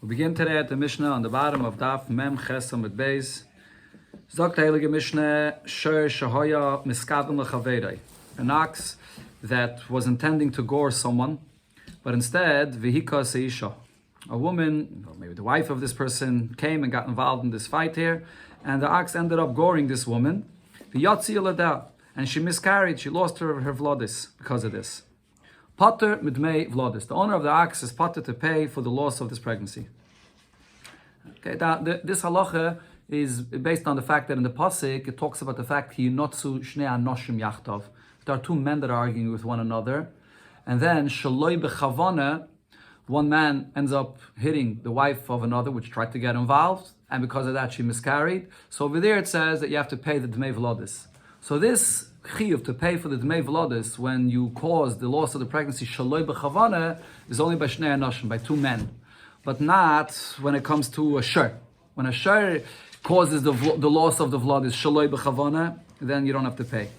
We begin today at the Mishnah on the bottom of Daf Mem Chesam at Beis. Zok the Heilige Mishnah, Sher Shahaya Miskavim Lechaverei. An ox that was intending to gore someone, but instead, Vihika Seisha. A woman, or maybe the wife of this person, came and got involved in this fight here, and the ox ended up goring this woman. V'yatzi Yelada, and she miscarried, she lost her vlodis because of this. Pater midmei vlodis. The owner of the ox is pater to pay for the loss of this pregnancy. Okay, now this halacha is based on the fact that in the pasuk it talks about the fact he notzu shnei anoshim yachtav. There are two men that are arguing with one another, and then shaloi bechavana, one man ends up hitting the wife of another, which tried to get involved, and because of that she miscarried. So over there it says that you have to pay the dmei vlodis. So this chiyuv to pay for the dmei vlodis when you cause the loss of the pregnancy shaloi bechavana is only by shnei anoshim, by two men, but not when it comes to a shur. When a shur causes the loss of the vlodis shaloi bechavana, then you don't have to pay.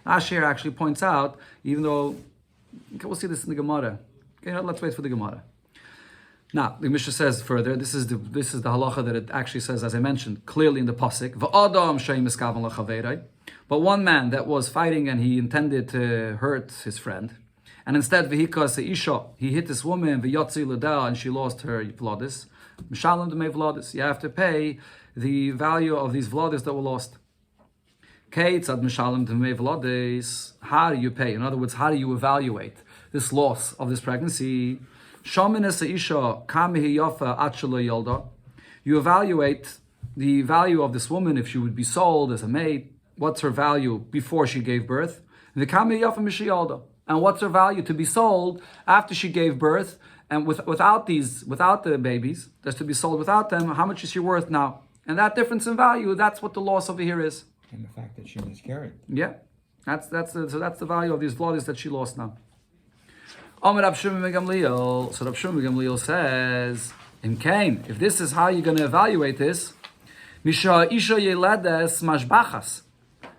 Ashir actually points out, even though we'll see this in the Gemara. Okay, let's wait for the Gemara. Now, the Mishnah says further, this is the halacha that it actually says, as I mentioned, clearly in the pasuk. V'adam she'im miskaven lechaverei. But one man that was fighting and he intended to hurt his friend, and instead v'hika seisha, he hit this woman v'yatzi l'da, and she lost her vlodis. Mishalem d'mei vlodis. You have to pay the value of these vlodis that were lost. Keitzad mishalem d'mei vlodis. How do you pay? In other words, how do you evaluate this loss of this pregnancy? You evaluate the value of this woman if she would be sold as a maid. What's her value before she gave birth? And what's her value to be sold after she gave birth? And without the babies, that's to be sold without them, how much is she worth now? And that difference in value, that's what the loss over here is. And the fact that she miscarried. Yeah, that's the value of these vlodis that she lost now. So Rab Shimon ben Gamliel says, in Cain, if this is how you're going to evaluate this,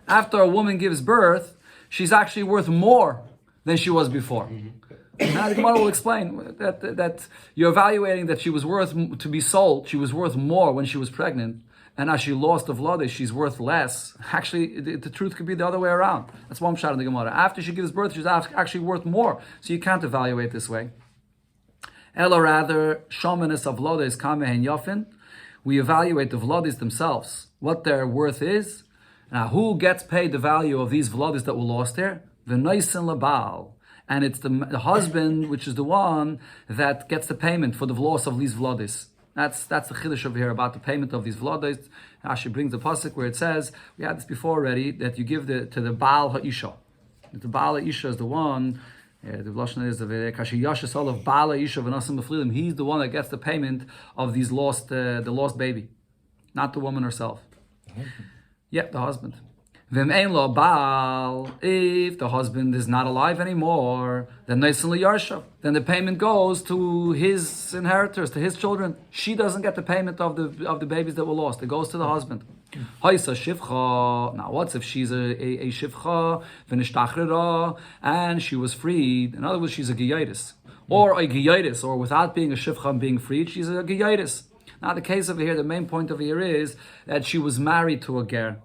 after a woman gives birth, she's actually worth more than she was before. Mm-hmm. Now the Gemara will explain that you're evaluating that she was worth to be sold, she was worth more when she was pregnant, and as she lost the vlodis, she's worth less. Actually, the truth could be the other way around. That's one shot in the Gemara. After she gives birth, she's actually worth more. So you can't evaluate this way. Ella rather, shomanis of vlodis kamehen yafin. We evaluate the vlodis themselves, what their worth is. Now, who gets paid the value of these vlodis that were lost there? The noisin labal. And it's the husband, which is the one that gets the payment for the loss of these vlodis. That's the chiddush over here about the payment of these vlodis. Rashi brings the pasuk where it says, we had this before already, that you give to the Baal Ha'isha. The Baal Ha'isha is the one, the Lashon is Kashi Yashas all of Baal Ha'isha v'nasim b'flilim. He's the one that gets the payment of these the lost baby, not the woman herself. Yeah, the husband. If the husband is not alive anymore, then the payment goes to his inheritors, to his children. She doesn't get the payment of the babies that were lost. It goes to the husband. Now, what's if she's a shivcha and she was freed? In other words, she's a giyaitis, or a giyaitis, or without being a shivcha and being freed, she's a giyaitis. Now, the case over here, the main point over here is that she was married to a ger.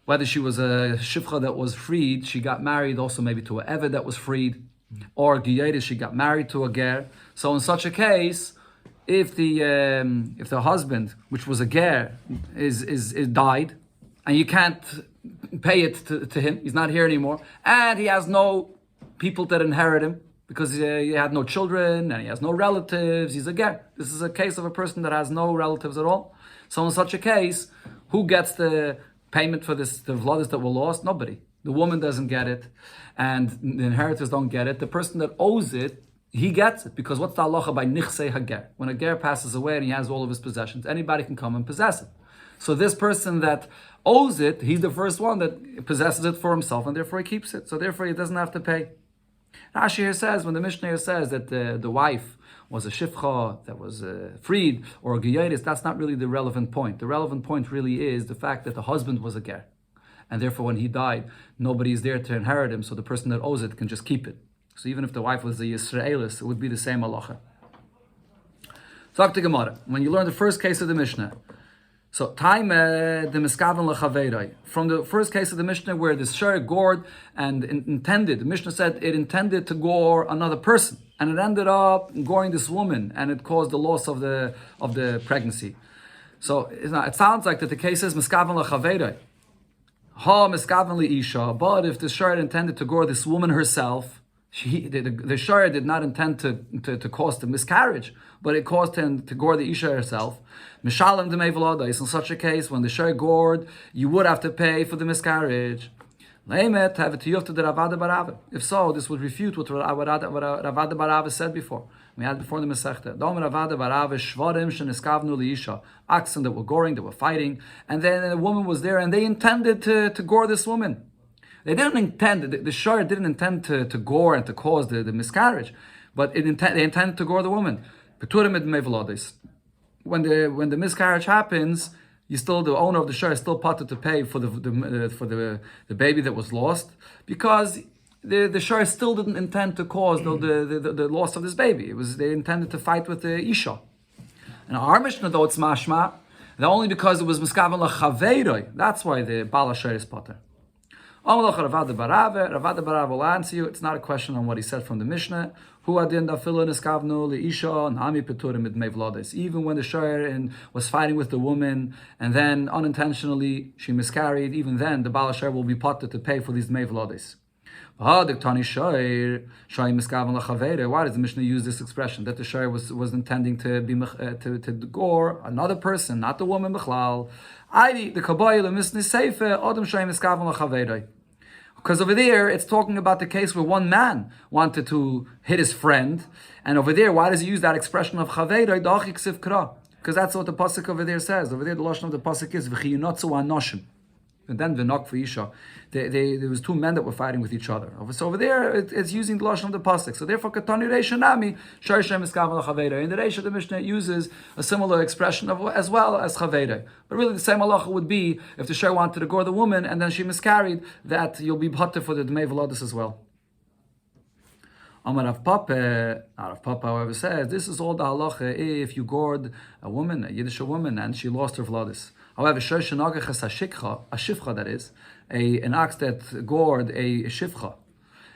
Whether she was a shivcha that was freed, she got married also maybe to an eved that was freed, or giyedis, she got married to a ger. So in such a case, if the husband, which was a ger, is died, and you can't pay it to him, he's not here anymore, and he has no people that inherit him because he had no children and he has no relatives, he's a ger. This is a case of a person that has no relatives at all. So in such a case, who gets the payment for the vlodis that were lost? Nobody. The woman doesn't get it, and the inheritors don't get it. The person that owes it, he gets it, because what's the halacha by nichsei hager? When a ger passes away and he has all of his possessions, anybody can come and possess it. So this person that owes it, he's the first one that possesses it for himself, and therefore he keeps it. So therefore he doesn't have to pay. Rashi here says, when the Mishnah here says that the wife was a shivcha that was freed, or a giyedis, that's not really the relevant point. The relevant point really is the fact that the husband was a ger, and therefore when he died, nobody is there to inherit him, so the person that owes it can just keep it. So even if the wife was a Yisraelis, it would be the same halacha. Zok the Gemara. When you learn the first case of the Mishnah, so time the miskaven lechaveiroi. From the first case of the Mishnah where the shor gored and intended, the Mishnah said it intended to gore another person, and it ended up goring this woman, and it caused the loss of the pregnancy. So it sounds like that the case is miskaven lechaveiroi. Ha miskaven leisha. But if the shor intended to gore this woman herself, the shor did not intend to cause the miscarriage, but it caused him to gore the isha herself. Mishalem de mevalodais. In such a case, when the shor gored, you would have to pay for the miscarriage. Leimet have to the Ravada Barava. If so, this would refute what Ravada Barava said before. We had before the Masechta. Dom Ravada Barava shvarim sheniskavnu liisha. Oxen that were goring, that were fighting, and then a woman was there, and they intended to gore this woman. They didn't intend, the shor didn't intend to gore and to cause the miscarriage, but they intended to gore the woman. When the miscarriage happens, the owner of the shor is still parted to pay for the baby that was lost, because the shor still didn't intend to cause the loss of this baby. They intended to fight with the isha. And our Mishnah, though, it's mashma, that only because it was miskaven lechaveiroi, that's why the bala shor is pater. Ravada Barava will answer you. It's not a question on what he said from the Mishnah. Even when the shor was fighting with the woman, and then unintentionally she miscarried, even then the Baal Shor will be potted to pay for these mevlodes. Why does the Mishnah use this expression that the shor was intending to gore another person, not the woman b'chlal? Because over there, it's talking about the case where one man wanted to hit his friend, and over there, why does he use that expression of chaveiroi dachik siv kra? Because that's what the pasuk over there says. Over there, the lashon of the pasuk is v'chiyunotzu anoshim. And then v'nok for isha. There was two men that were fighting with each other. So over there, it's using the lashon of the pasuk. So therefore, katani reisha nami shor shem iskaven chaveiroi. In the reisha, the Mishnah uses a similar expression as well as chaveiroi. But really, the same halacha would be if the shor wanted to gore the woman and then she miscarried, that you'll be potter for the dmei velodis as well. Amar Rav Papa, however, says this is all the halacha if you gored a woman, a Yiddish woman, and she lost her vladis. However, shor shenagachas a shifcha, that is, an ox that gored a shifcha.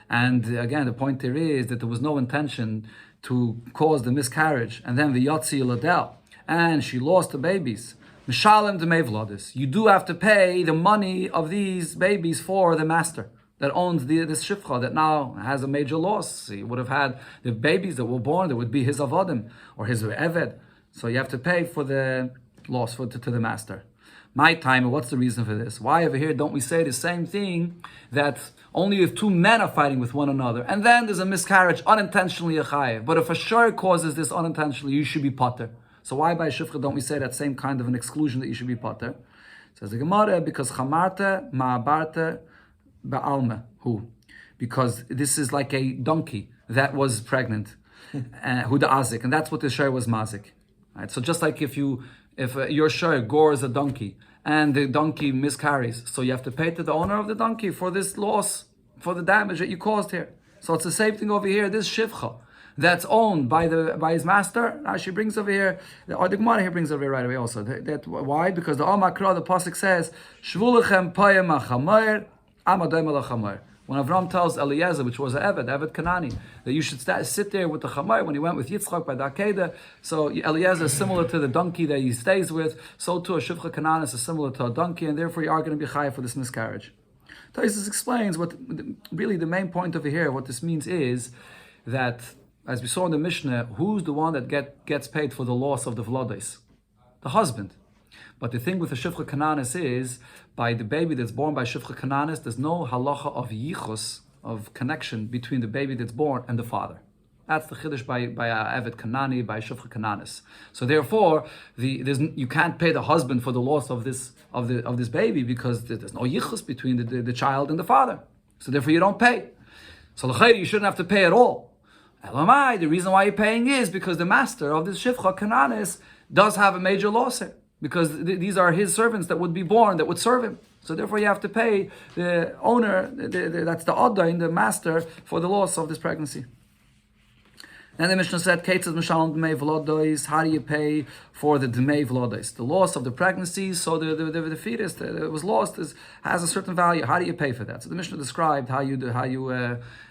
And again, the point there is that there was no intention to cause the miscarriage, and then the yotzi ladel, and she lost the babies. Mishalem de mevladis. You do have to pay the money of these babies for the master that owns this shifcha that now has a major loss. He would have had the babies that were born, that would be his avodim or his eved. So you have to pay for the loss to the master. My time, what's the reason for this? Why over here don't we say the same thing, that only if two men are fighting with one another, and then there's a miscarriage, unintentionally a chayev. But if a shor causes this unintentionally, you should be pater. So why by shifcha don't we say that same kind of an exclusion that you should be pater? Says the Gemara, because chamarte ma'abarte ba'alma. Who? Because this is like a donkey that was pregnant, who the azik, and that's what the shor was mazik. Right? So just like if your shor gores a donkey and the donkey miscarries, so you have to pay to the owner of the donkey for this loss, for the damage that you caused here. So it's the same thing over here. This shivcha that's owned by his master. Now she brings over here, or the Gemara here brings over here right away also. Why? Because the Amakra, the pasuk says, Shvulechem payem achamayr amadayim alachamayr. When Avram tells Eliezer, which was an Eved Kanani, that you should sit there with the Chamar when he went with Yitzchak by Dakeda. So Eliezer is similar to the donkey that he stays with. So too a Shivcha Kanan is similar to a donkey, and therefore you are going to be chayav for this miscarriage. Taisus explains what really the main point over here. What this means is that, as we saw in the Mishnah, who's the one that gets paid for the loss of the vlodes? The husband. But the thing with the Shivcha Kananis is, by the baby that's born by Shivcha Kananis, there's no halacha of yichus, of connection between the baby that's born and the father. That's the chiddush by Evet Kanani, by Shivcha Kananis. So therefore, you can't pay the husband for the loss of this baby, because there's no yichus between the child and the father. So therefore you don't pay. So l'chayri, you shouldn't have to pay at all. Elamai, the reason why you're paying is because the master of this Shivcha Kananis does have a major loss here, because these are his servants that would be born, that would serve him. So therefore you have to pay the owner, that's the Addain, the master, for the loss of this pregnancy. And the Mishnah said, Ketzad Mishalom Dmei V'Lodois, how do you pay for the Dmei V'Lodois? The loss of the pregnancy, so the fetus that was lost has a certain value. How do you pay for that? So the Mishnah described how you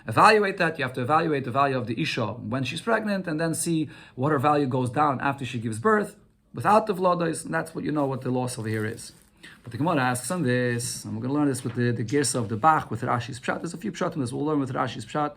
evaluate that. You have to evaluate the value of the Isha when she's pregnant and then see what her value goes down after she gives birth without the V'Lodois, and that's what you know what the loss over here is. But the Gemara asks on this, and we're going to learn this with the Girsa of the Bach, with Rashi's Pshat. There's a few Pshat in this, we'll learn with Rashi's Pshat.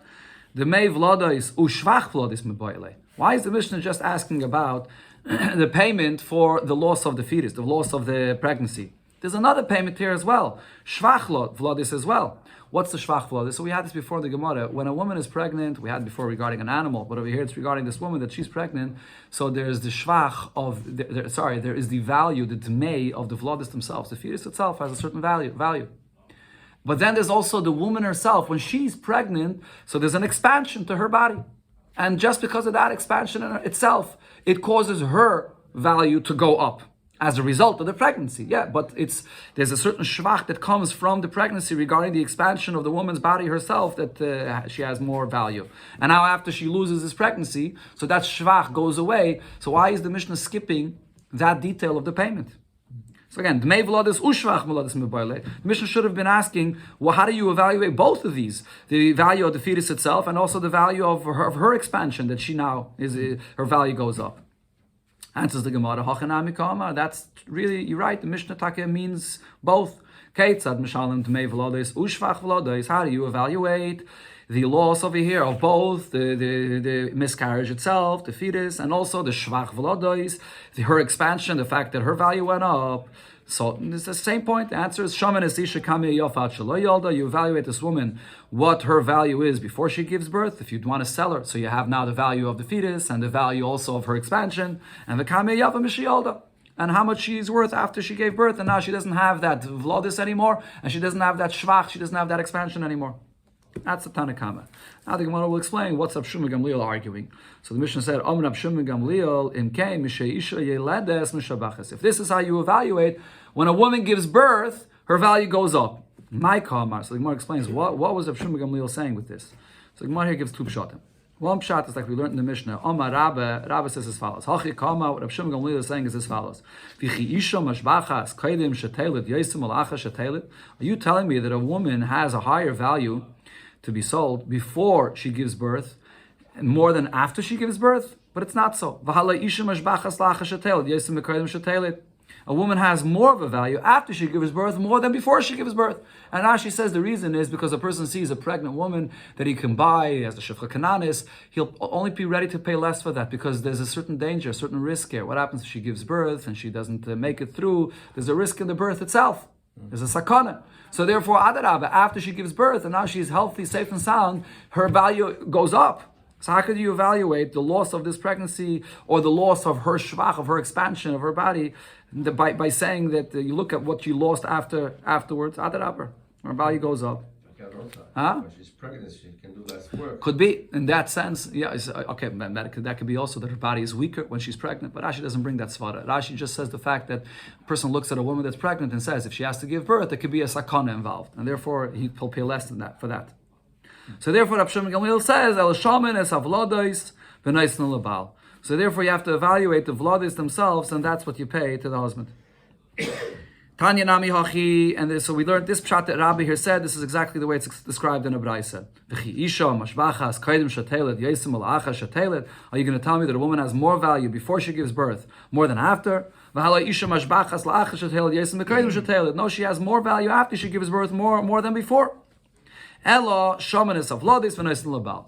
The Mei V'Lodois u'shvach V'Lodois me'boile. Why is the Mishnah just asking about the payment for the loss of the fetus, the loss of the pregnancy? There's another payment here as well, shvach V'Lodois as well. What's the shvach V'Lodois? So we had this before in the Gemara. When a woman is pregnant, we had before regarding an animal, but over here it's regarding this woman that she's pregnant. So there's the shvach of, there is the value, the dmei of the V'Lodois themselves. The fetus itself has a certain value. But then there's also the woman herself. When she's pregnant, so there's an expansion to her body. And just because of that expansion in itself, it causes her value to go up as a result of the pregnancy. Yeah, but there's a certain shvach that comes from the pregnancy regarding the expansion of the woman's body herself that she has more value. And now after she loses this pregnancy, so that shvach goes away. So why is the Mishnah skipping that detail of the payment? So again, Dmei V'Lodois u'shvach V'Lodois me'boile. The Mishnah should have been asking, well, how do you evaluate both of these? The value of the fetus itself and also the value of her expansion, that she now her value goes up. Answers the Gemara, Bava Kama. That's really, you're right, the Mishnah Taka means both. Ketzad Mishalom Dmei V'Lodois u'shvach V'Lodois. How do you evaluate the loss over here of both the miscarriage itself, the fetus, and also the shvach V'Lodois, her expansion, the fact that her value went up? So it's the same point. The answer is Shaman es isha kami yofat shelo yolda. You evaluate this woman, what her value is before she gives birth, if you want to sell her. So you have now the value of the fetus and the value also of her expansion, and the kami yafa mishiyolda, and how much she's worth after she gave birth, and now she doesn't have that V'Lodois anymore, and she doesn't have that shvach, she doesn't have that expansion anymore. That's the Tana Kama. Now the Gemara will explain what's Rab Shimon Gamliel arguing. So the Mishnah said, Rab Shimon Gamliel im kei mishe isha yeledes mishabachas. If this is how you evaluate, when a woman gives birth, her value goes up. My Kamar. So the Gemara explains what was Rab Shimon Gamliel saying with this. So the Gemara here gives two pshatim. One pshat is like we learned in the Mishnah. Omar Rabba says as follows. Hachi Kama, what Rab Shimon Gamliel is saying is as follows. V'chi isha mashbachas kaidim shetelet yosim alacha shetelet. Are you telling me that a woman has a higher value to be sold before she gives birth, and more than after she gives birth? But it's not so. A woman has more of a value after she gives birth more than before she gives birth. And Rashi says the reason is because a person sees a pregnant woman that he can buy as the Shifcha Kananis, he'll only be ready to pay less for that because there's a certain danger, a certain risk here. What happens if she gives birth and she doesn't make it through? There's a risk in the birth itself. There's a sakana. So therefore, Adarabah, after she gives birth and now she's healthy, safe and sound, her value goes up. So how could you evaluate the loss of this pregnancy or the loss of her shvach, of her expansion of her body, by saying that you look at what you lost afterwards? Adarabah, her value goes up. When she's pregnant, she can do less work. Could be, in that sense, yeah. Okay, that could be also that her body is weaker when she's pregnant, but Rashi doesn't bring that svara. Rashi just says the fact that a person looks at a woman that's pregnant and says if she has to give birth, there could be a sakana involved, and therefore he'll pay less than that for that. So therefore, Rab Shimon Gamliel says, El shaman es havlodois v'noisnu lebal. So therefore, you have to evaluate the v'lodois themselves, and that's what you pay to the husband. Tanya Nami Hachi, and so we learned this pshat that Rabbi here said. This is exactly the way it's described in a brayse. Are you going to tell me that a woman has more value before she gives birth more than after? No, she has more value after she gives birth more than before. So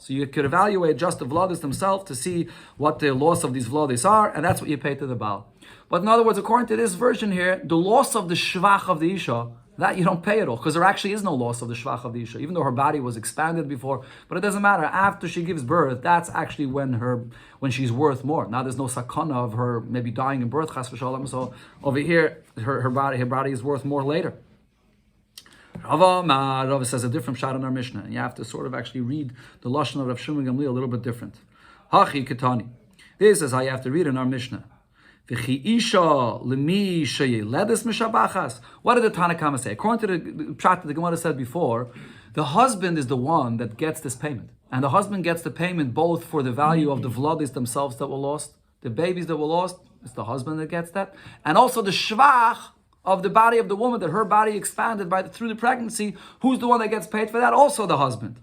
you could evaluate just the v'lodos themselves to see what the loss of these v'lodos are, and that's what you pay to the Baal. But in other words, according to this version here, the loss of the shvach of the Isha, that you don't pay at all, because there actually is no loss of the shvach of the Isha, even though her body was expanded before. But it doesn't matter. After she gives birth, that's actually when she's worth more. Now there's no sakana of her maybe dying in birth, chas v'shalom. So over here, her body is worth more later. Rava says a different shot in our Mishnah, and you have to sort of actually read the lashon of Rav Shimon Gamliel a little bit different. Hachi Ketani. This is how you have to read in our Mishnah. What did the Tana Kama say? According to the pshat that the Gemara said before, the husband is the one that gets this payment. and the husband gets the payment both for the value of the vladis themselves that were lost, the babies that were lost, it's the husband that gets that, and also the shvach of the body of the woman, that her body expanded through the pregnancy, who's the one that gets paid for that? Also the husband.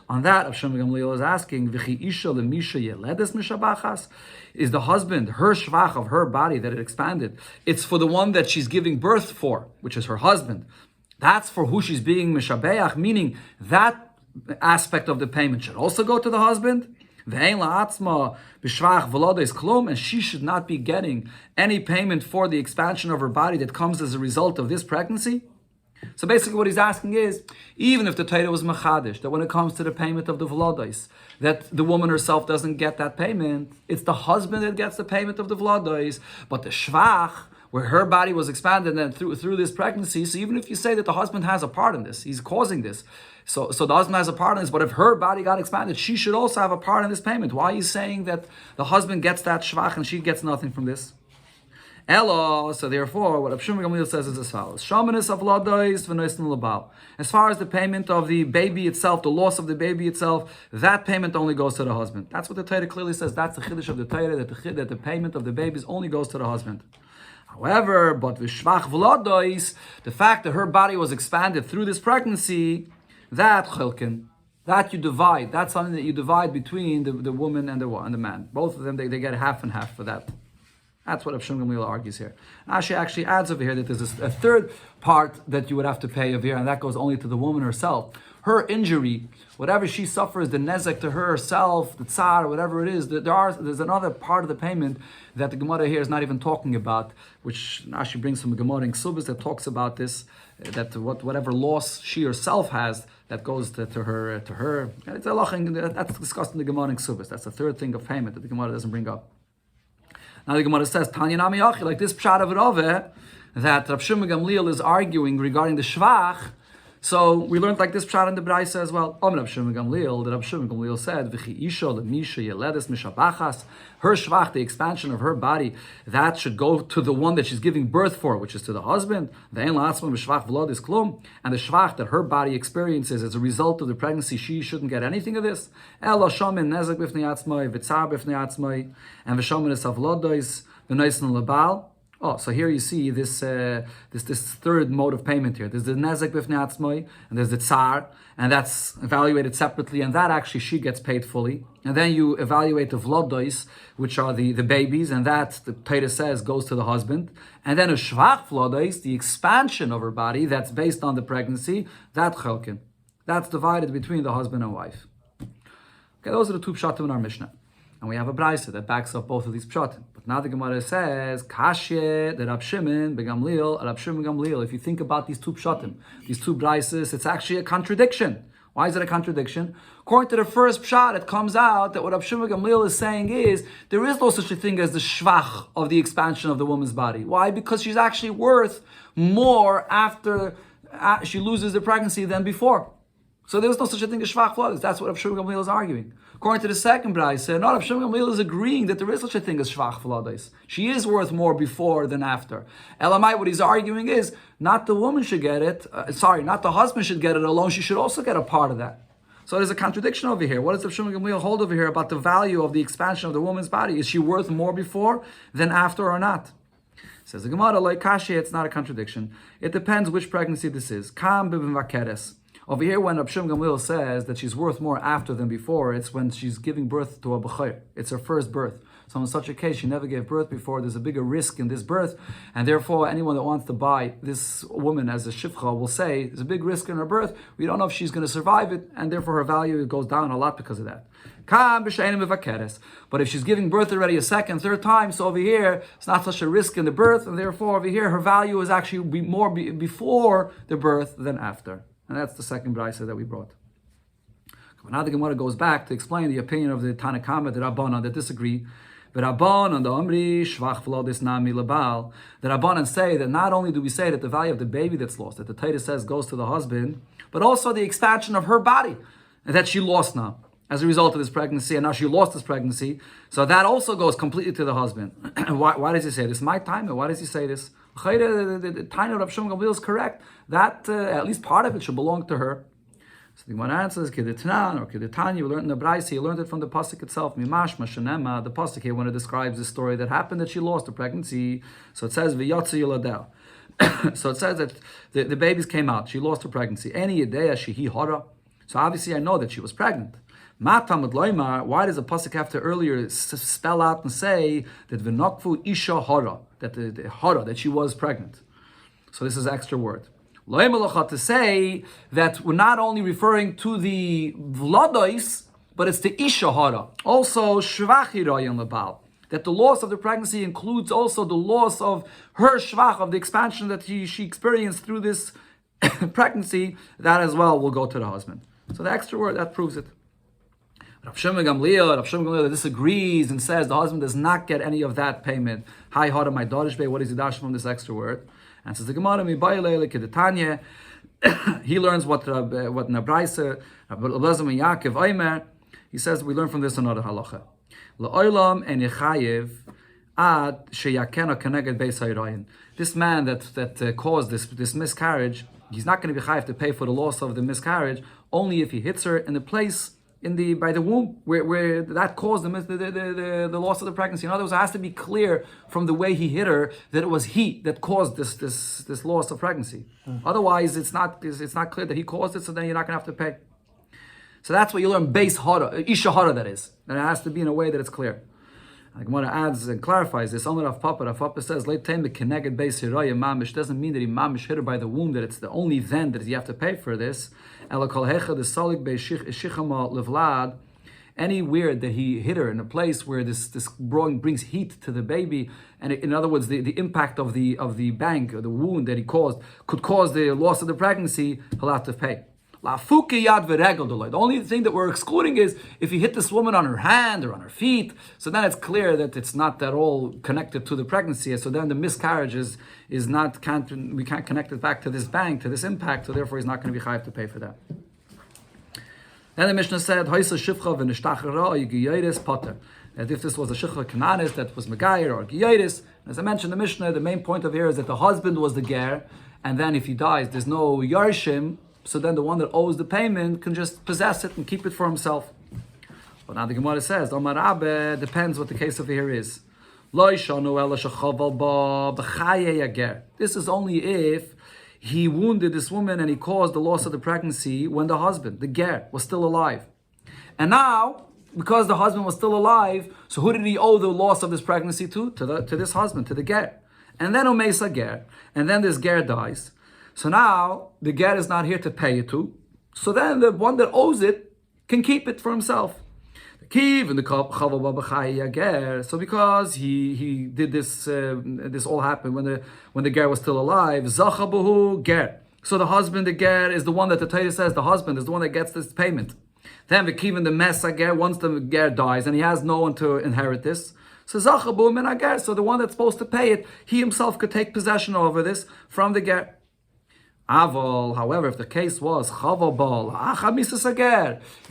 On that, Rav Shimon Gamliel is asking, V'chi isha lemisha yeledes mishabachas? Is the husband, her shvach of her body that it expanded, it's for the one that she's giving birth for, which is her husband. That's for who she's being mishabeach, meaning that aspect of the payment should also go to the husband. Ve'ein la'atzma b'shvach v'lodes klum, and she should not be getting any payment for the expansion of her body that comes as a result of this pregnancy. So basically what he's asking is, even if the Torah was machadish, that when it comes to the payment of the v'lodos, that the woman herself doesn't get that payment, it's the husband that gets the payment of the v'lodos, but the shvach, where her body was expanded and through this pregnancy, so even if you say that the husband has a part in this, he's causing this, so the husband has a part in this, but if her body got expanded, she should also have a part in this payment. Why are you saying that the husband gets that shvach and she gets nothing from this? Elo, so therefore, what Rav Shimon Gamliel says is as follows: Shamanis of ladois v'noisen labal. As far as the payment of the baby itself, the loss of the baby itself, that payment only goes to the husband. That's what the Torah clearly says. That's the chiddush of the Torah, that the payment of the babies only goes to the husband. However, but the shvach v'ladois, the fact that her body was expanded through this pregnancy, that chilkin, that you divide. That's something that you divide between the woman and the man. Both of them, they get half and half for that. That's what Rav Shimon Gamliel argues here. Rashi actually adds over here that there's a third part that you would have to pay over here, and that goes only to the woman herself. Her injury, whatever she suffers, the nezek to herself, the tsar, whatever it is, there's another part of the payment that the Gemara here is not even talking about, which Rashi brings from the Gemara in Ksubas that talks about this, that whatever loss she herself has, that goes to her. And it's a laching, that's discussed in the Gemara in Ksubas. That's the third thing of payment that the Gemara doesn't bring up. Now the Gemara says, Tanya Nami Yachi, like this pshat of Rove, that Rav Shimon Gamliel is arguing regarding the shvach. So we learned like this pshat in the Braisa as well. Rav Shimon Gamliel, that Rav Shimon Gamliel said, V'chi isha lemisha yeledes mishabachas, her shvach, the expansion of her body, that should go to the one that she's giving birth for, which is to the husband. Ve'ein la'atzma b'shvach v'lodis klum, and the shvach that her body experiences as a result of the pregnancy, she shouldn't get anything of this. Ela shomin nezek b'fnei atzmai, v'tzar b'fnei atzmai, and v'shomin es avlodos, v'noisen lebal. Oh, so here you see this third mode of payment here. There's the nezek b'fnei atzmai, and there's the tsar, and that's evaluated separately, and that actually she gets paid fully. And then you evaluate the vlodos, which are the babies, and that, the Torah says, goes to the husband. And then a shvach vlodos, the expansion of her body, that's based on the pregnancy, that chelkin. That's divided between the husband and wife. Okay, those are the two pshatim in our Mishnah. And we have a brisa that backs up both of these pshatim. But now the Gemara says, Kashye, the Rab Shimon, Begamliel, Rab Shimon Gamliel. If you think about these two pshatim, these two brises, it's actually a contradiction. Why is it a contradiction? According to the first pshat, it comes out that what Rab Shimon Gamliel is saying is, there is no such a thing as the shvach of the expansion of the woman's body. Why? Because she's actually worth more after she loses the pregnancy than before. So there's no such a thing as shvach v'lodos. That's what Rav Shimon Gamliel is arguing. According to the second brayse, no, Rav Shimon Gamliel is agreeing that there is such a thing as shvach v'lodos. She is worth more before than after. Elamai, what he's arguing is, not the woman should get it, not the husband should get it alone, she should also get a part of that. So there's a contradiction over here. What does Rav Shimon Gamliel hold over here about the value of the expansion of the woman's body? Is she worth more before than after or not? Says the Gemara, like Kashi, it's not a contradiction. It depends which pregnancy this is. Kam b'bim vakeres. Over here, when Rav Shimon Gamliel says that she's worth more after than before, it's when she's giving birth to a b'chayr. It's her first birth. So in such a case, she never gave birth before. There's a bigger risk in this birth, and therefore, anyone that wants to buy this woman as a shifcha will say there's a big risk in her birth. We don't know if she's going to survive it, and therefore her value goes down a lot because of that. But if she's giving birth already a second, third time, so over here it's not such a risk in the birth, and therefore over here her value is actually more before the birth than after. And that's the second brisa that we brought. Now the Gemara goes back to explain the opinion of the Bava Kama, the Rabbanan that disagree. The Rabbanan, the Omri, Shvach v'lodis nami lebal. The Rabbanan say that not only do we say that the value of the baby that's lost, that the Torah says goes to the husband, but also the expansion of her body that she lost now as a result of this pregnancy, and now she lost this pregnancy. So that also goes completely to the husband. Why does he say this? My time. Why does he say this? The time of Rav Shimon Gamliel is correct. That at least part of it should belong to her. So the Gemara answers, Kedetnan or Kedetanya, you learned in the Braisa, you learned it from the pasuk itself. Mimash Mashanema, the pasuk here when it describes the story that happened that she lost the pregnancy. So it says V'yatzu Yoladel. So it says that the babies came out. She lost her pregnancy. Any idea shehi hara. So obviously I know that she was pregnant. Matamad loymar. Why does the pasuk have to earlier spell out and say that v'nokfu isha hara, that the hara, that she was pregnant? So this is an extra word. Loymalacha, to say that we're not only referring to the vladois, but it's the isha hara. Also shvachi royan lebal. That the loss of the pregnancy includes also the loss of her shvach, of the expansion that she experienced through this pregnancy. That as well will go to the husband. So the extra word, that proves it. Rav Shimon Gamliel disagrees and says the husband does not get any of that payment. Hi hara my daughter's bay. What is the dash from this extra word? And says the Gemara, mi bayilele kedetanya. He learns what Nabraisa, Rabbi Elazar Yaakov Aimer. He says we learn from this another halacha. La'olam en yechayev ad sheyakena keneged beis hayrayin. This man that caused this miscarriage, he's not going to be chayev to pay for the loss of the miscarriage only if he hits her in the place by the womb where that caused the loss of the pregnancy. In other words, it has to be clear from the way he hit her that it was he that caused this loss of pregnancy. Otherwise, it's not clear that he caused it. So then you're not going to have to pay. So that's what you learn base hara, isha hara, that is. And it has to be in a way that it's clear. Like Gemara adds and clarifies this. Rav Papa says, keneged base hiraya mamish, doesn't mean that he mamish hit her by the womb, that it's the only then that you have to pay for this. Anywhere that he hit her in a place where this brings heat to the baby, and in other words, the impact of the bang or the wound that he caused could cause the loss of the pregnancy, he'll have to pay. The only thing that we're excluding is if he hit this woman on her hand or on her feet, so then it's clear that it's not at all connected to the pregnancy. So then the miscarriage we can't connect it back to this bang, to this impact, so therefore he's not going to be chayav to pay for that. Then the Mishnah said, that if this was a shifcha kananis that was megayer or giyaris, as I mentioned in the Mishnah, the main point of here is that the husband was the ger, and then if he dies, there's no yarshim. So then the one that owes the payment can just possess it and keep it for himself. But now the Gemara says, Omar Rabbe, depends what the case over here is. This is only if he wounded this woman and he caused the loss of the pregnancy when the husband, the ger, was still alive. And now, because the husband was still alive, so who did he owe the loss of this pregnancy to? To this husband, to the ger. And then Umesa ger, and then this ger dies. So now, the ger is not here to pay it to. So then the one that owes it can keep it for himself. The kiv and the ger. So because he did this, this all happened when the ger was still alive. Zachabuhu ger. So the husband, the ger, is the one that the Torah says the husband is the one that gets this payment. Then the kiv and the mesa ger. Once the ger dies and he has no one to inherit this. So zachabu min ger. So the one that's supposed to pay it, he himself could take possession over this from the ger. Aval, however, if the case was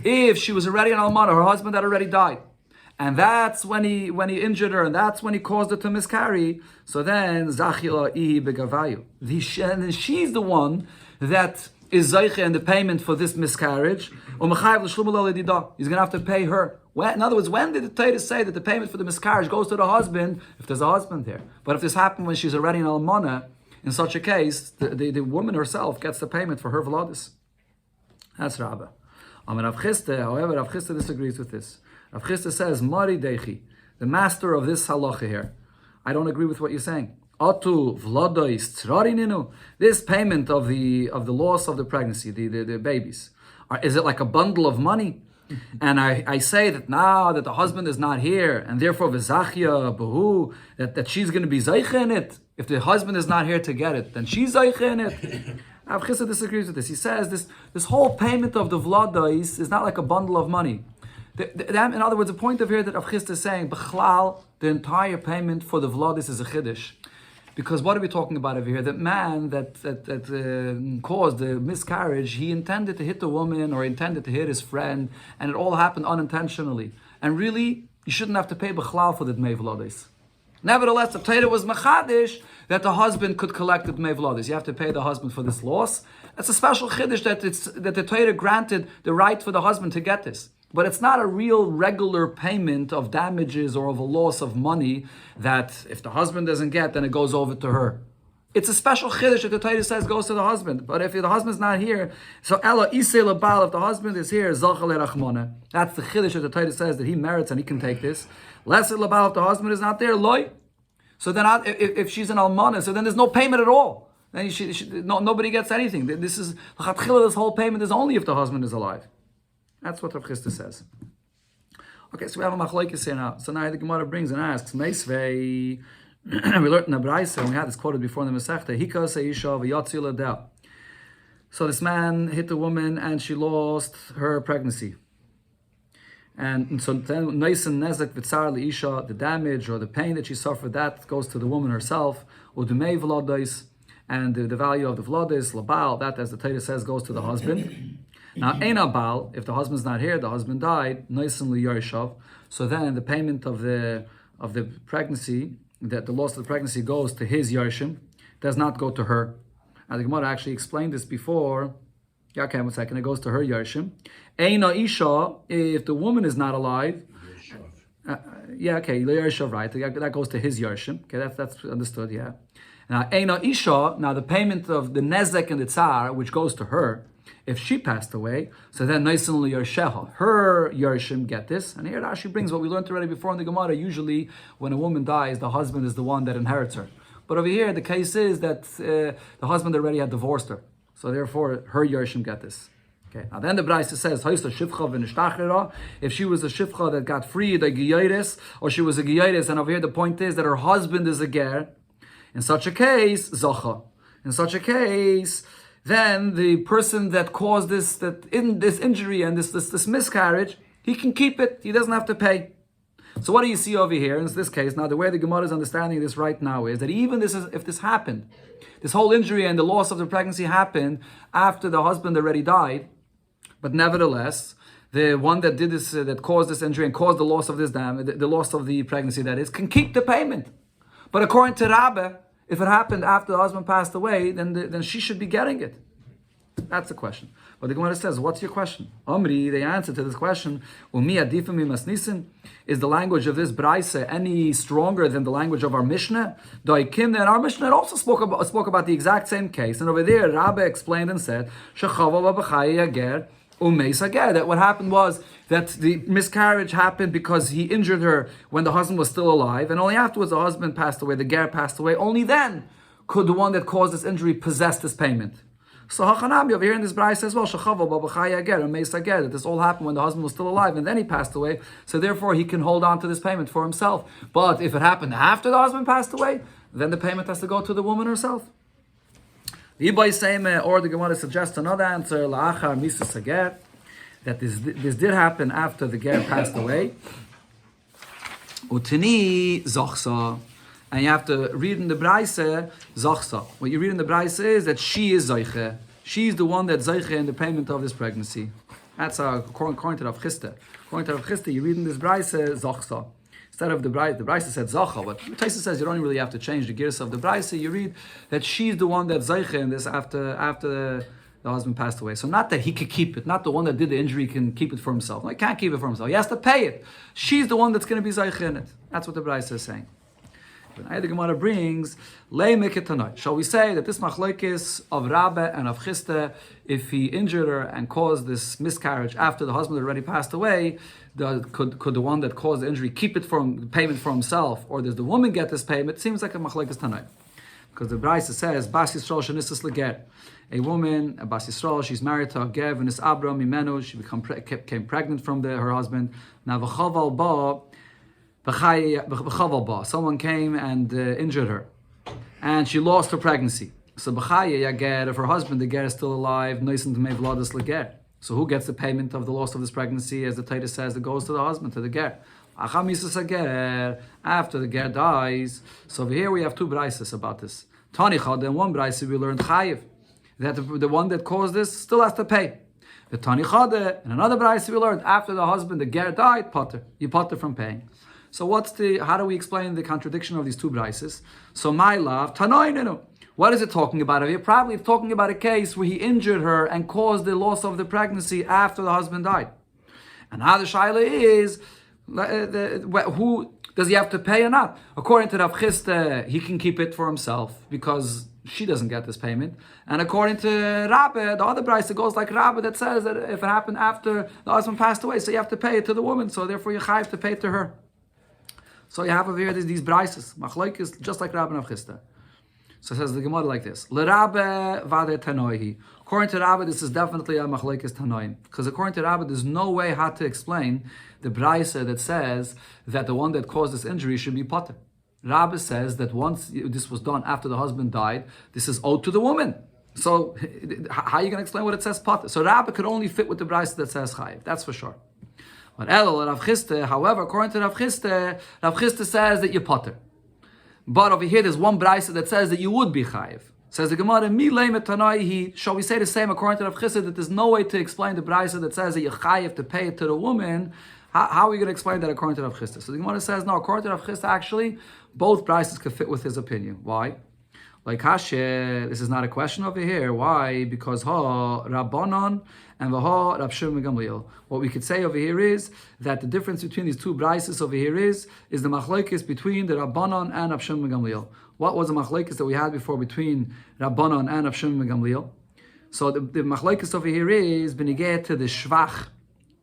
if she was already an almana, her husband had already died, and that's when he injured her, and that's when he caused her to miscarry, so then zachila ihi begavayu. She's the one that is zeiche in the payment for this miscarriage. He's going to have to pay her. In other words, when did the Torah say that the payment for the miscarriage goes to the husband? If there's a husband there. But if this happened when she's already an almana, in such a case, the woman herself gets the payment for her vladis. That's Rabbah. Rav Chisda, however, Rav Chisda disagrees with this. Rav Chisda says, Mari Dechi, the master of this halacha here, I don't agree with what you're saying. Atu vladois tzrarininu. This payment of the loss of the pregnancy, the babies, is it like a bundle of money? And I say that now that the husband is not here, and therefore v'zachia behu, that she's going to be zeiche in it. If the husband is not here to get it, then she's zeiche in it. Rav Chisda disagrees with this. He says this whole payment of the vladais is not like a bundle of money. In other words, the point of here that Rav Chisda is saying, b'chlal, the entire payment for the vladis is a chiddush. Because what are we talking about over here? That man that caused the miscarriage, he intended to hit the woman or intended to hit his friend, and it all happened unintentionally. And really, you shouldn't have to pay b'chlal for the dmei v'lades. Nevertheless, the Torah was machadish that the husband could collect the Dmei V'Ladis. You have to pay the husband for this loss. It's a special chiddush that the Torah granted the right for the husband to get this. But it's not a real regular payment of damages or of a loss of money that if the husband doesn't get, then it goes over to her. It's a special chiddush that the Torah says goes to the husband. But if the husband's not here, so Ella Isei Labal, if the husband is here, Zachal Rachmana. That's the chiddush that the Torah says that he merits and he can take this. Lesser Labal, if the husband is not there, Loi. So then, if she's an almana, so then there's no payment at all. Then nobody gets anything. This is this whole payment is only if the husband is alive. That's what Rav Chisda says. Okay, so we have a machlokes here now. So now the Gemara brings and asks, Meisvei, we learned in the Braisa, and we had this quoted before in the Masechta, Hika seisha v'yatzi ladel. So this man hit the woman and she lost her pregnancy. And so then Naisen Nezek Vitzar Isha, the damage or the pain that she suffered, that goes to the woman herself. Udumei V'Ladais, and the value of the V'Ladais, Labal, that as the Torah says goes to the husband. Now, Eina Baal, if the husband's not here, the husband died, Naisen Liyarishav. So then the payment of the pregnancy, that the loss of the pregnancy goes to his Yarshim, does not go to her. And the Gemara actually explained this before. Yeah, okay, 1 second. It goes to her Yarshim. Eina Isha, if the woman is not alive. Yarshav, right. That goes to his Yarshim. Okay, that's understood, yeah. Now, Eina Isha, now the payment of the Nezek and the Tsar, which goes to her, if she passed away, so then Naisen Yarsheha, her Yarshim get this. And here Rashi brings what we learned already before in the Gemara. Usually, when a woman dies, the husband is the one that inherits her. But over here, the case is that the husband already had divorced her. So therefore, her Yarshim get this. Okay. Now then the Braisa says, if she was a shivcha that got freed, a giyaris, or she was a giyaris, and over here the point is that her husband is a ger, in such a case, zacha. In such a case, then the person that caused this injury and this miscarriage, he can keep it. He doesn't have to pay. So what do you see over here in this case? Now the way the Gemara is understanding this right now is that even if this happened, this whole injury and the loss of the pregnancy happened after the husband already died, but nevertheless, the one that did this, that caused this injury and caused the loss of this the loss of the pregnancy, that is, can keep the payment. But according to Rabbe, if it happened after the husband passed away, then she should be getting it. That's the question. But the Gemara says, what's your question? Omri, the answer to this question, Umi adifim masnisin, is the language of this Braisa any stronger than the language of our Mishnah? And our Mishnah also spoke about the exact same case. And over there, Rabbi explained and said, that what happened was that the miscarriage happened because he injured her when the husband was still alive, and only afterwards the husband passed away, the ger passed away. Only then could the one that caused this injury possess this payment. So Hachanami over here in this Braisa says, well, that this all happened when the husband was still alive and then he passed away, so therefore he can hold on to this payment for himself. But if it happened after the husband passed away, then the payment has to go to the woman herself. Or the Gemara suggests another answer, that this did happen after the ger passed away. Utini zochsa. And you have to read in the Braise, Zachsa. What you read in the Braise is that she is Zayche. She's the one that's Zayche in the payment of this pregnancy. That's according to Rav Chisda. According to Rav Chisda, you read in this Braise, Zachsa. Instead of the Braise said Zacha, but Taisa says you don't really have to change the gears of the Braise. You read that she's the one that's Zayche in this after the husband passed away. So not that he could keep it, not the one that did the injury can keep it for himself. No, he can't keep it for himself. He has to pay it. She's the one that's going to be Zayche in it. That's what the Braise is saying. The Gemara brings, shall we say that this machlokes of Rabbe and of Chisda, if he injured her and caused this miscarriage after the husband already passed away, could the one that caused the injury keep it from payment for himself, or does the woman get this payment? It seems like a machlokes Tanai, because the Braisa says Bas Yisrael shenisas leger, a woman, a Bas Yisrael, she's married to a ger v'nis Abra mimenu, she became pregnant from her husband. Now v'chaval ba. Someone came and injured her, and she lost her pregnancy. So if her husband, the ger, is still alive, so who gets the payment of the loss of this pregnancy? As the Torah says, it goes to the husband, to the ger. After the ger dies. So over here we have two braises about this. Tanichad, and one braise we learned chayiv, that the one that caused this still has to pay. The Tanichad, and another braise we learned after the husband, the ger died, potter. You potter from paying. So how do we explain the contradiction of these two brises? So my love, Tanoinenu. What is it talking about here? Probably it's talking about a case where he injured her and caused the loss of the pregnancy after the husband died. And how the shaila is, who does he have to pay or not? According to Rav Chisda, he can keep it for himself because she doesn't get this payment. And according to Rabbi, the other brisa goes like Rabbi that says that if it happened after the husband passed away, so you have to pay it to the woman. So therefore you have to pay it to her. So you have over here these brises. Machlokes just like Rabbi and Rav Chisda. So it says the Gemara like this: LeRabbe vade tanoihi. According to Rabbi, this is definitely a machlokes tanoim, because according to Rabbi, there's no way how to explain the brisa that says that the one that caused this injury should be potter. Rabbi says that once this was done after the husband died, this is owed to the woman. So how are you going to explain what it says potter? So Rabbi could only fit with the brisa that says chayiv. That's for sure. But Rav Chisda, however, according to Rav Chisda says that you're potter. But over here, there's one brisa that says that you would be chayiv. Says the Gemara, mi leimet tanaihi. Shall we say the same according to Rav Chisda that there's no way to explain the brisa that says that you're chayiv to pay it to the woman? How are we going to explain that according to Rav Chisda? So the Gemara says no. According to Rav Chisda, actually, both brises could fit with his opinion. Why? Like Hashem, this is not a question over here. Why? Because Rabbanon and Rab Shimon Gamliel. What we could say over here is that the difference between these two brises over here is the machlokes between the Rabbanon and Rab Shimon Gamliel. What was the machlokes that we had before between Rabbanon and Rab Shimon Gamliel? So the machlokes over here is benigeh to the shvach,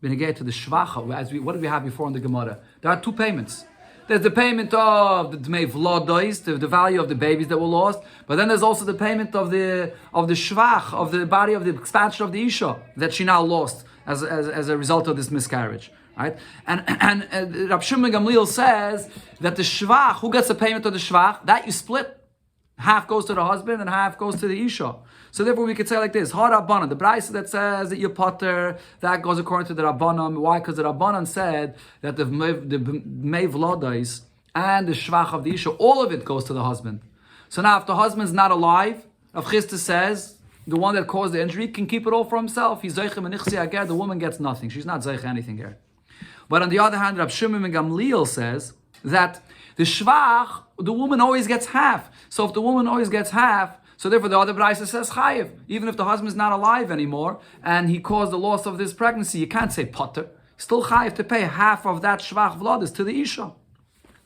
what did we have before in the Gemara? There are two payments. There's the payment of the dmei vlodois, the value of the babies that were lost, but then there's also the payment of the shvach, of the body, of the expansion of the isha that she now lost as a result of this miscarriage, right? And Rab Shimon Gamliel says that the shvach, who gets the payment of the shvach, that you split. Half goes to the husband and half goes to the isha. So therefore we could say like this: Ha Rabbanan, the brisa that says that you're potter, that goes according to the Rabbanan. Why? Because the Rabbanan said that the mei vlodos and the shvach of the isha, all of it goes to the husband. So now if the husband's not alive, Rav Chisda says the one that caused the injury can keep it all for himself. He's zeicha menichsi ager, the woman gets nothing. She's not zeicha anything here. But on the other hand, Rab Shimon ben Gamliel says that the shvach, the woman always gets half. So if the woman always gets half, so therefore the other brisa says chayiv. Even if the husband's not alive anymore and he caused the loss of this pregnancy, you can't say potter. Still chayiv to pay half of that shvach vladis to the isha.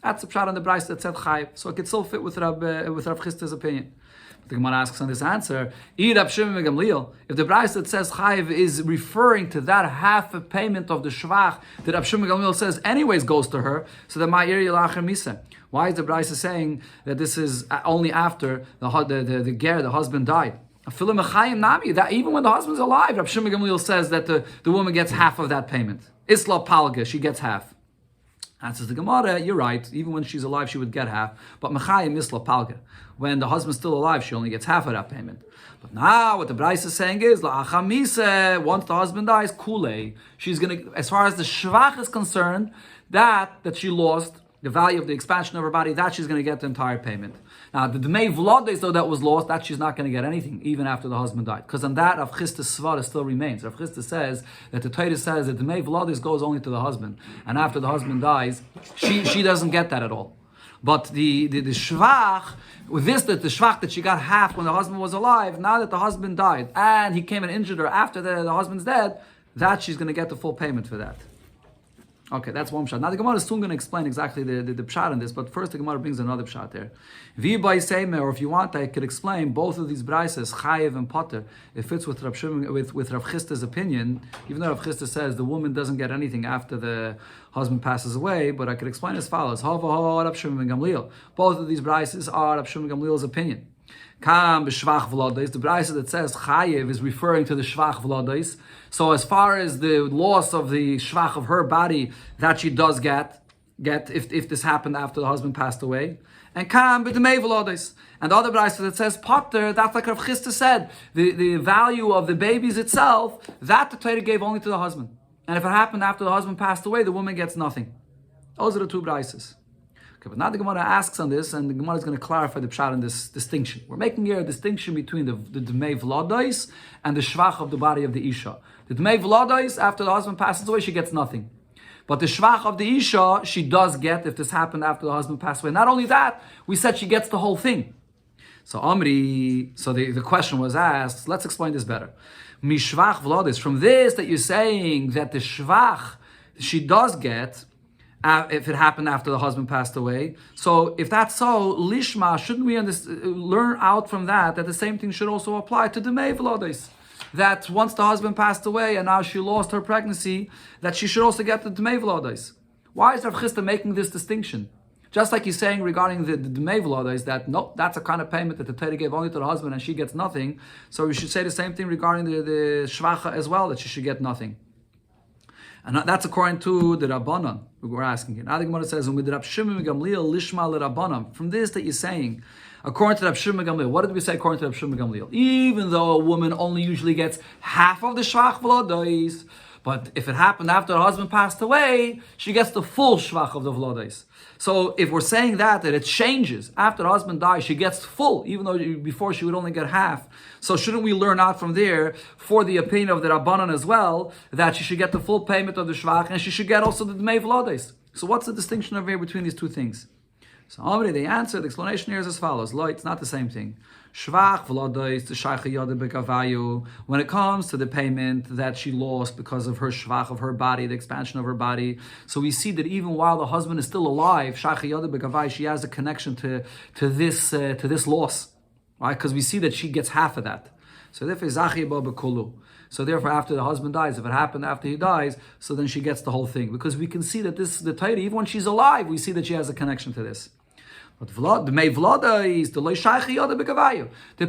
That's the pshat on the brisa that said chayiv. So it could still fit with Rav Chisda's opinion. But the Gemara asks on this answer, Rab Shimon ben Gamliel, if the brisa that says chayiv is referring to that half a payment of the shvach that Rab Shimon ben Gamliel says anyways goes to her, so that my iri lacher misa. Why is the brisa saying that this is only after the ger, the husband died? That even when the husband's alive, Rab Shimon ben Gamliel says that the woman gets half of that payment. Isla palga, she gets half. Answers the Gemara, you're right. Even when she's alive, she would get half. But mechayim isla palga. When the husband's still alive, she only gets half of that payment. But now, what the Bryce is saying is, la'achamise, once the husband dies, kule, she's going to, as far as the shvach is concerned, that she lost, the value of the expansion of her body, that she's going to get the entire payment. Now, the dmei vlodes, though, that was lost, that she's not going to get anything, even after the husband died. Because on that, Rav Chisda's svara still remains. Rav Chisda says that the Torah says that the dmei vlodes goes only to the husband. And after the husband dies, she doesn't get that at all. But the shvach, with this, that the shvach that she got half when the husband was alive, now that the husband died, and he came and injured her after the husband's dead, that she's going to get the full payment for that. Okay, that's one pshat. Now the Gemara is soon going to explain exactly the pshat in this, but first the Gemara brings another pshat there. Or if you want, I could explain both of these braises, chayiv and potter. It fits with Rav Chisda's opinion, even though Rav Chisda says the woman doesn't get anything after the husband passes away, but I could explain as follows. Rav Shimon ben Gamliel. Both of these braises are Rav Shimon ben Gamliel's opinion. Kam b'shvach v'lodos. The brisa that says chayiv is referring to the shvach v'lodos. So as far as the loss of the shvach of her body that she does get if this happened after the husband passed away. And kam b'dmei v'lodos. And the other brisa that says potter, that's like Rav Chisda said, the value of the babies itself, that the Torah gave only to the husband. And if it happened after the husband passed away, the woman gets nothing. Those are the two brises. Okay, but now the Gemara asks on this, and the Gemara is going to clarify the pshat in this distinction. We're making here a distinction between the dmei vlodos and the shvach of the body of the isha. The dmei vlodos, after the husband passes away, she gets nothing. But the shvach of the isha, she does get if this happened after the husband passed away. Not only that, we said she gets the whole thing. So Amri, so the question was asked, let's explain this better. Mishvach v'lodis, from this that you're saying that the shvach, she does get, if it happened after the husband passed away. So if that's so, lishma, shouldn't we learn out from that the same thing should also apply to the v'lodis? That once the husband passed away and now she lost her pregnancy, that she should also get the dmei v'lodis. Why is Rav Chisda making this distinction? Just like he's saying regarding the dmei v'lodis, that no, that's a kind of payment that the Torah gave only to the husband and she gets nothing. So we should say the same thing regarding the shvacha as well, that she should get nothing. And that's according to the Rabbanan, we're asking it. The Gemara says, from this that you're saying, according to Rab Shimon Gamliel, what did we say according to Rab Shimon Gamliel? Even though a woman only usually gets half of the shvach v'lodais, but if it happened after her husband passed away, she gets the full shvach of the v'lodais. So if we're saying that it changes, after the husband dies, she gets full, even though before she would only get half. So shouldn't we learn out from there, for the opinion of the Rabbanan as well, that she should get the full payment of the shvach, and she should get also the dmei v'lodais? So what's the distinction over here between these two things? So already the answer, the explanation here is as follows. Lo, it's not the same thing. Shvach v'lodais the shaycha yada b'gavayu. When it comes to the payment that she lost because of her shvach of her body, the expansion of her body, so we see that even while the husband is still alive, shaycha yada b'gavayu, she has a connection to this loss, right? Because we see that she gets half of that. So therefore, zachi ba b'kulu. So therefore, after the husband dies, if it happened after he dies, so then she gets the whole thing. Because we can see that the Torah, even when she's alive, we see that she has a connection to this. But the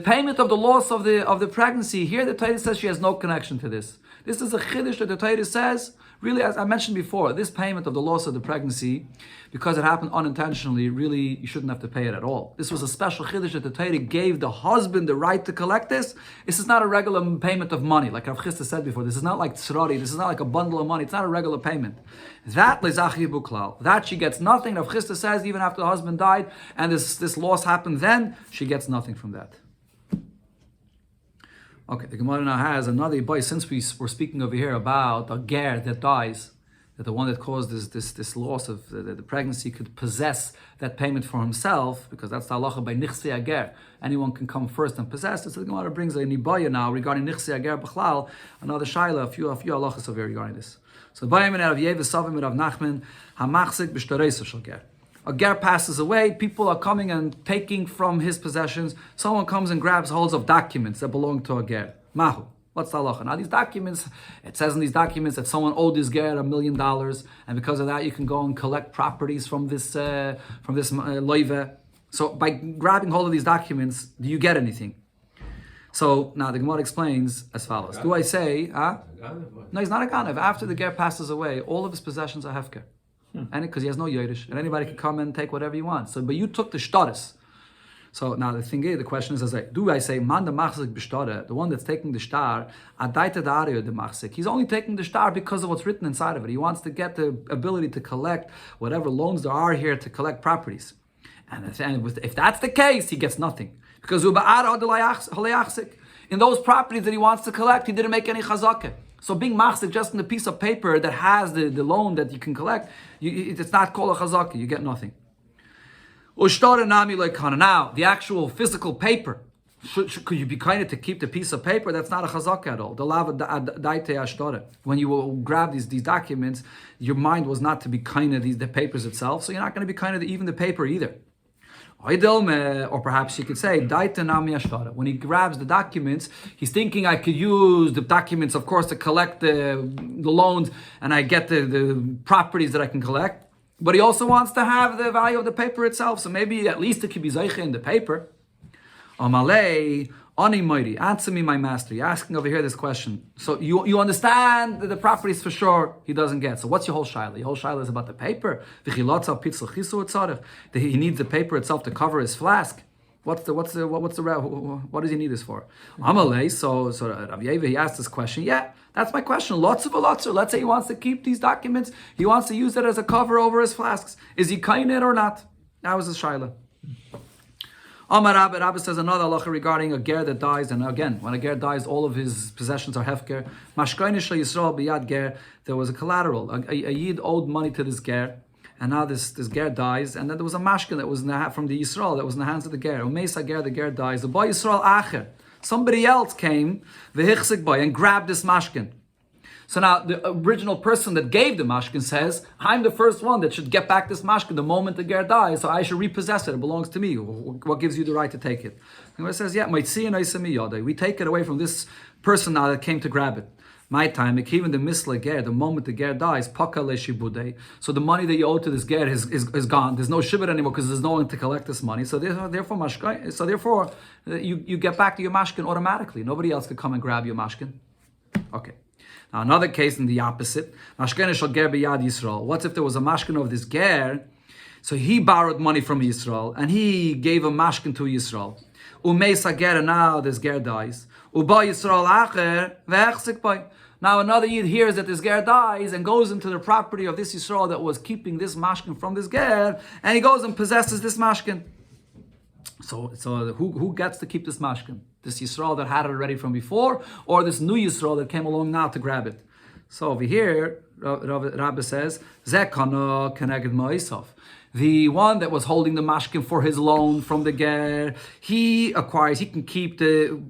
payment of the loss of the pregnancy, here the Torah says she has no connection to this. This is a chiddush that the Torah says, really, as I mentioned before, this payment of the loss of the pregnancy, because it happened unintentionally, really, you shouldn't have to pay it at all. This was a special chiddush that the Torah gave the husband the right to collect this. This is not a regular payment of money, like Rav Chisda said before. This is not like tzrari, this is not like a bundle of money, it's not a regular payment. That lezachi buklal, that she gets nothing. Rav Chisda says even after the husband died and this loss happened then, she gets nothing from that. Okay, the Gemara now has another boy. Since we're speaking over here about a ger that dies, that the one that caused this loss of the pregnancy could possess that payment for himself, because that's the halacha by nichse ager. Anyone can come first and possess it. So the Gemara brings a nibaya now regarding nichse ager b'chlal, another shaila, a few halachas over here regarding this. So bayim and Rav Yev Savim Rav Nachman hamachzik b'shtareisa shel ger. A ger passes away, people are coming and taking from his possessions. Someone comes and grabs holds of documents that belong to a ger. Mahu. What's the halacha? Now these documents, it says in these documents that someone owed this ger $1 million, and because of that you can go and collect properties from this loive. So by grabbing hold of these documents, do you get anything? So now the Gemara explains as follows. Do I say, no, he's not a ganev. After the ger passes away, all of his possessions are hefker. And because he has no Yiddish, and anybody can come and take whatever you want. So, but you took the shtaris. So now the question is, do I say man the machzik b'shtare, the one that's taking the shtar, adaita dario the machzik? He's only taking the shtar because of what's written inside of it. He wants to get the ability to collect whatever loans there are here to collect properties. And if that's the case, he gets nothing because in those properties that he wants to collect, he didn't make any chazakah. So being machzik just in the piece of paper that has the loan that you can collect, it's not called a chazakah, you get nothing. Now, the actual physical paper, could you be kind of to keep the piece of paper? That's not a chazakah at all. When you will grab these documents, your mind was not to be kind of the papers itself, so you're not going to be kind of even the paper either. Or perhaps you could say, when he grabs the documents, he's thinking I could use the documents, of course, to collect the loans, and I get the properties that I can collect. But he also wants to have the value of the paper itself, so maybe at least it could be zeicha in the paper. Amalei, Ani Moiri, answer me, my master. You're asking over here this question. So you understand that the properties for sure he doesn't get. So what's your whole shaila? Your whole shaila is about the paper. He needs the paper itself to cover his flask. What does he need this for? Amalei, so Rav Yevi, he asked this question. Yeah, that's my question. Lots of a lot. So let's say he wants to keep these documents. He wants to use it as a cover over his flasks. Is he kained or not? That was his shaila. Amar Rabbi, Rabbi says another halacha regarding a ger that dies, and again, when a ger dies, all of his possessions are hefker. Mashkoinish Yisrael biyad ger, there was a collateral. A yid owed money to this ger, and now this ger dies, and then there was a mashkin that was from the Yisrael that was in the hands of the ger. Umeisa ger, the ger dies. The boy Yisrael acher, somebody else came, v'hichzik boy, and grabbed this mashkin. So now the original person that gave the mashkin says, I'm the first one that should get back this mashkin the moment the ger dies, so I should repossess it. It belongs to me. What gives you the right to take it? And it says, yeah, we take it away from this person now that came to grab it. My time, even the misla ger, the moment the ger dies, so the money that you owe to this ger is gone. There's no shibud anymore because there's no one to collect this money. So therefore, you get back to your mashkin automatically. Nobody else could come and grab your mashkin. Okay. Now another case in the opposite. Mashkin shel ger b'yad Yisrael. What if there was a mashkin of this ger? So he borrowed money from Yisrael and he gave a mashkin to Yisrael. Umeisa ger, and now this ger dies. Uba Yisrael acher ve'echzik boy. Now another yid hears that this ger dies and goes into the property of this Yisrael that was keeping this mashkin from this ger, and he goes and possesses this mashkin. So who gets to keep this mashkin? This Yisrael that had it already from before, or this new Yisrael that came along now to grab it? So over here, Rabbi says, Zekana keneged ma'isov. The one that was holding the mashkin for his loan from the ger, he can keep the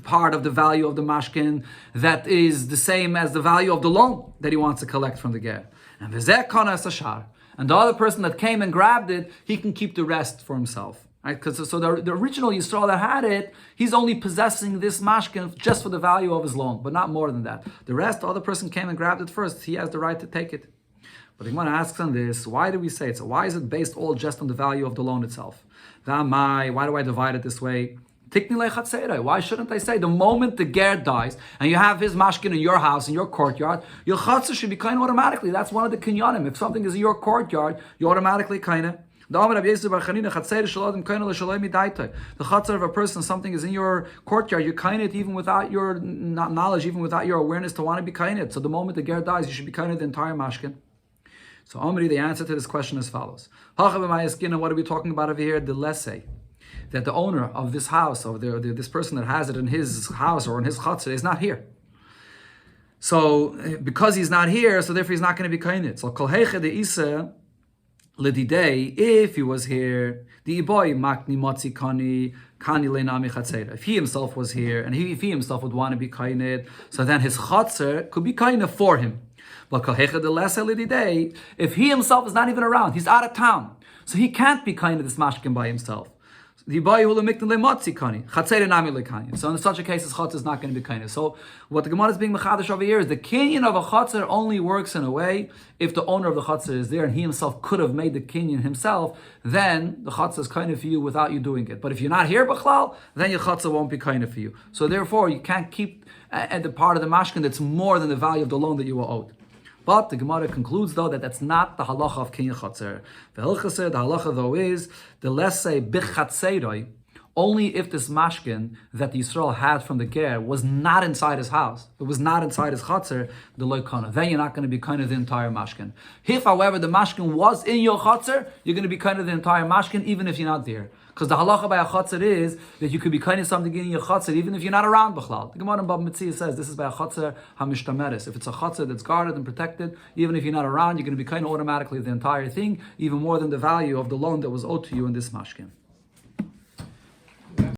part of the value of the mashkin that is the same as the value of the loan that he wants to collect from the ger. And the other person that came and grabbed it, he can keep the rest for himself. Right? Because the original Yisrael that had it, he's only possessing this mashkin just for the value of his loan, but not more than that. The rest, the other person came and grabbed it first. He has the right to take it. But I want to ask on this, why do we say it? So why is it based all just on the value of the loan itself? Why do I divide it this way? Why shouldn't I say the moment the ger dies and you have his mashkin in your house, in your courtyard, your chatzah should be kind of automatically. That's one of the kinyanim. If something is in your courtyard, you automatically kind of. The chatzar of a person, something is in your courtyard, you kind it even without your knowledge, even without your awareness to want to be kind it. So the moment the ger dies, you should be kind of the entire mashkin. So Omri, the answer to this question is as follows. What are we talking about over here? The lessay. That the owner of this house, or this person that has it in his house or in his chatzar, is not here. So because he's not here, so therefore he's not going to be kainit. So kol heiche de isa ledidei, if he was here, the iboy makni motzi kani leinami chatzera. If he himself was here and if he himself would want to be kainit, so then his chatzar could be kainit for him. But if he himself is not even around, he's out of town, so he can't be kainit this mashkin by himself. So in such a case, his chatzar is not going to be kainit. So what the Gemara is being mechadash over here is the kinyan of a chatzar only works in a way if the owner of the chatzar is there and he himself could have made the kinyan himself, then the chatzar is kainit for you without you doing it. But if you're not here, b'chlal, then your chatzar won't be kainit for you. So therefore, you can't keep the part of the mashkin that's more than the value of the loan that you were owed. But the Gemara concludes, though, that that's not the halacha of kinyan chatzar. The halacha, though, is the let's say bichatzeiroi, only if this mashkin that the Yisrael had from the ger was not inside his house, it was not inside his chatzar, the loikana. Then you're not going to be kind of the entire mashkin. If, however, the mashkin was in your chatzar, you're going to be kind of the entire mashkin, even if you're not there. Because the halacha by a chatzar is that you could be kind of something in your chatzar even if you're not around b'chlal. The Gemara in Bava Kama says this is by a chatzar hamishtameres. If it's a chatzar that's guarded and protected, even if you're not around, you're going to be kind of automatically the entire thing, even more than the value of the loan that was owed to you in this mashkin.